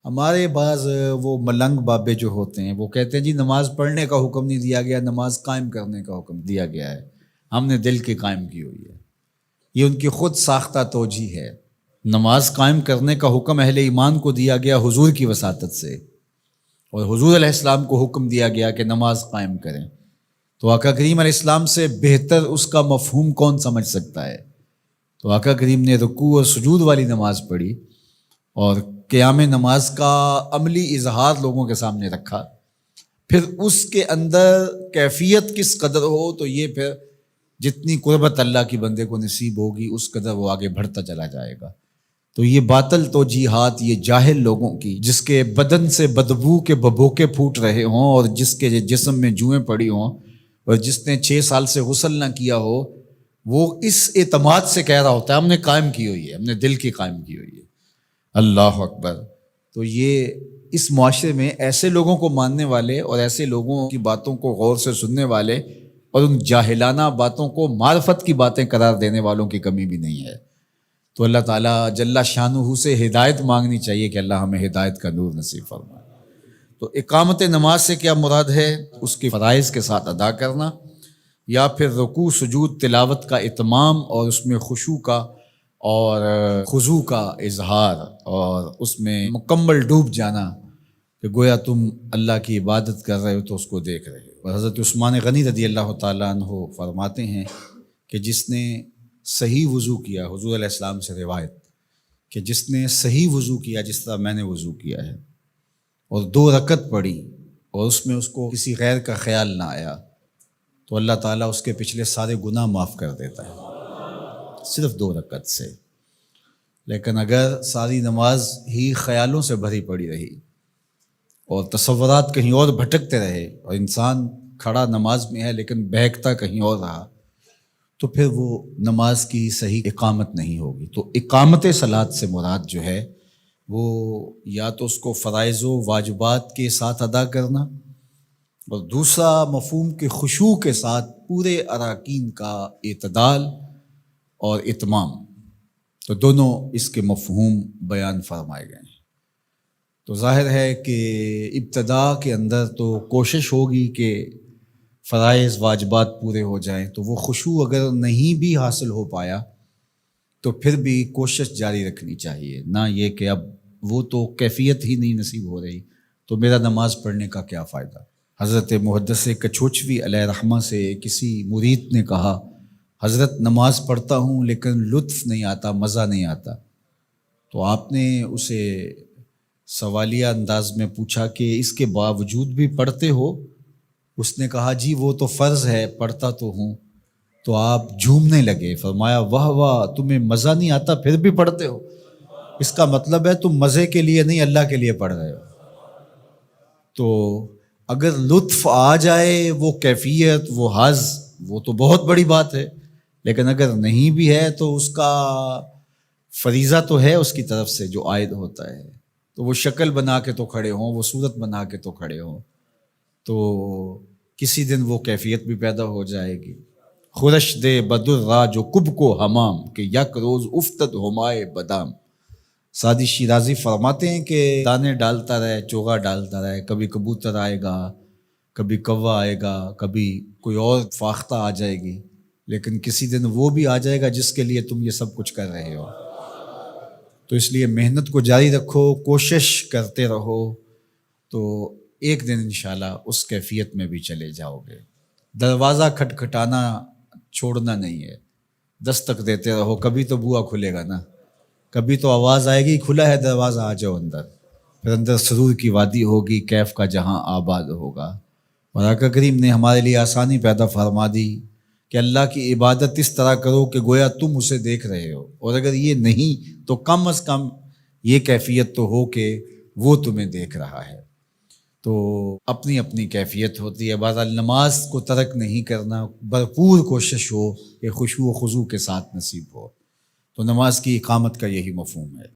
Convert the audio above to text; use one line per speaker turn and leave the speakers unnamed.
ہمارے بعض وہ ملنگ بابے جو ہوتے ہیں وہ کہتے ہیں جی نماز پڑھنے کا حکم نہیں دیا گیا، نماز قائم کرنے کا حکم دیا گیا ہے، ہم نے دل کی قائم کی ہوئی ہے۔ یہ ان کی خود ساختہ توجیہ ہے۔ نماز قائم کرنے کا حکم اہل ایمان کو دیا گیا حضور کی وساطت سے، اور حضور علیہ السلام کو حکم دیا گیا کہ نماز قائم کریں، تو آقا کریم علیہ السلام سے بہتر اس کا مفہوم کون سمجھ سکتا ہے؟ تو آقا کریم نے رکوع اور سجود والی نماز پڑھی اور قیام نماز کا عملی اظہار لوگوں کے سامنے رکھا، پھر اس کے اندر کیفیت کس قدر ہو تو یہ پھر جتنی قربت اللہ کی بندے کو نصیب ہوگی اس قدر وہ آگے بڑھتا چلا جائے گا۔ تو یہ باطل توجیہات، یہ جاہل لوگوں کی، جس کے بدن سے بدبو کے ببوکے پھوٹ رہے ہوں اور جس کے جسم میں جوئیں پڑی ہوں اور جس نے 6 سال سے غسل نہ کیا ہو، وہ اس اعتماد سے کہہ رہا ہوتا ہے ہم نے قائم کی ہوئی ہے، ہم نے دل کی قائم کی ہوئی ہے۔ اللہ اکبر۔ تو یہ اس معاشرے میں ایسے لوگوں کو ماننے والے اور ایسے لوگوں کی باتوں کو غور سے سننے والے اور ان جاہلانہ باتوں کو معرفت کی باتیں قرار دینے والوں کی کمی بھی نہیں ہے۔ تو اللہ تعالیٰ جل شانہ سے ہدایت مانگنی چاہیے کہ اللہ ہمیں ہدایت کا نور نصیب فرمائے۔ تو اقامت نماز سے کیا مراد ہے؟ اس کی فرائض کے ساتھ ادا کرنا، یا پھر رکوع سجود تلاوت کا اتمام اور اس میں خشوع کا اور خضوع کا اظہار اور اس میں مکمل ڈوب جانا کہ گویا تم اللہ کی عبادت کر رہے ہو تو اس کو دیکھ رہے ہو۔ اور حضرت عثمان غنی رضی اللہ تعالیٰ عنہ فرماتے ہیں کہ جس نے صحیح وضو کیا، حضور علیہ السلام سے روایت کہ جس نے صحیح وضو کیا جس طرح میں نے وضو کیا ہے اور 2 رکعت پڑھی اور اس میں اس کو کسی غیر کا خیال نہ آیا، تو اللہ تعالیٰ اس کے پچھلے سارے گناہ معاف کر دیتا ہے صرف 2 رکعت سے۔ لیکن اگر ساری نماز ہی خیالوں سے بھری پڑی رہی اور تصورات کہیں اور بھٹکتے رہے اور انسان کھڑا نماز میں ہے لیکن بہکتا کہیں اور رہا، تو پھر وہ نماز کی صحیح اقامت نہیں ہوگی۔ تو اقامت صلاۃ سے مراد جو ہے وہ یا تو اس کو فرائض و واجبات کے ساتھ ادا کرنا، اور دوسرا مفہوم کے خشوع کے ساتھ پورے اراکین کا اعتدال اور اتمام۔ تو دونوں اس کے مفہوم بیان فرمائے گئے ہیں۔ تو ظاہر ہے کہ ابتدا کے اندر تو کوشش ہوگی کہ فرائض واجبات پورے ہو جائیں، تو وہ خشوع اگر نہیں بھی حاصل ہو پایا تو پھر بھی کوشش جاری رکھنی چاہیے، نہ یہ کہ اب وہ تو کیفیت ہی نہیں نصیب ہو رہی تو میرا نماز پڑھنے کا کیا فائدہ۔ حضرت محدث کچوچوی علیہ رحمہ سے کسی مرید نے کہا حضرت نماز پڑھتا ہوں لیکن لطف نہیں آتا، مزہ نہیں آتا۔ تو آپ نے اسے سوالیہ انداز میں پوچھا کہ اس کے باوجود بھی پڑھتے ہو؟ اس نے کہا جی وہ تو فرض ہے، پڑھتا تو ہوں۔ تو آپ جھومنے لگے، فرمایا واہ واہ، تمہیں مزہ نہیں آتا پھر بھی پڑھتے ہو؟ اس کا مطلب ہے تم مزے کے لیے نہیں اللہ کے لیے پڑھ رہے ہو۔ تو اگر لطف آ جائے، وہ کیفیت، وہ حظ، وہ تو بہت بڑی بات ہے، لیکن اگر نہیں بھی ہے تو اس کا فریضہ تو ہے اس کی طرف سے جو عائد ہوتا ہے، تو وہ شکل بنا کے تو کھڑے ہوں، وہ صورت بنا کے تو کھڑے ہوں، تو کسی دن وہ کیفیت بھی پیدا ہو جائے گی۔ خورش دے بدر را جو کب کو حمام کہ یک روز افتد ہمائے بدام۔ سعدی شیرازی فرماتے ہیں کہ دانے ڈالتا رہے، چوغا ڈالتا رہے، کبھی کبوتر آئے گا، کبھی کوا آئے گا، کبھی کوئی اور فاختہ آ جائے گی، لیکن کسی دن وہ بھی آ جائے گا جس کے لیے تم یہ سب کچھ کر رہے ہو۔ تو اس لیے محنت کو جاری رکھو، کوشش کرتے رہو، تو ایک دن انشاءاللہ اس کیفیت میں بھی چلے جاؤ گے۔ دروازہ کھٹکھٹانا چھوڑنا نہیں ہے، دستک دیتے رہو، کبھی تو بوا کھلے گا نا، کبھی تو آواز آئے گی کھلا ہے دروازہ آ جاؤ اندر، پھر اندر سرور کی وادی ہوگی، کیف کا جہاں آباد ہوگا۔ اور آقا کریم نے ہمارے لیے آسانی پیدا فرما دی کہ اللہ کی عبادت اس طرح کرو کہ گویا تم اسے دیکھ رہے ہو، اور اگر یہ نہیں تو کم از کم یہ کیفیت تو ہو کہ وہ تمہیں دیکھ رہا ہے۔ تو اپنی اپنی کیفیت ہوتی ہے، بہرحال نماز کو ترک نہیں کرنا، بھرپور کوشش ہو کہ خشوع و خضوع کے ساتھ نصیب ہو۔ تو نماز کی اقامت کا یہی مفہوم ہے۔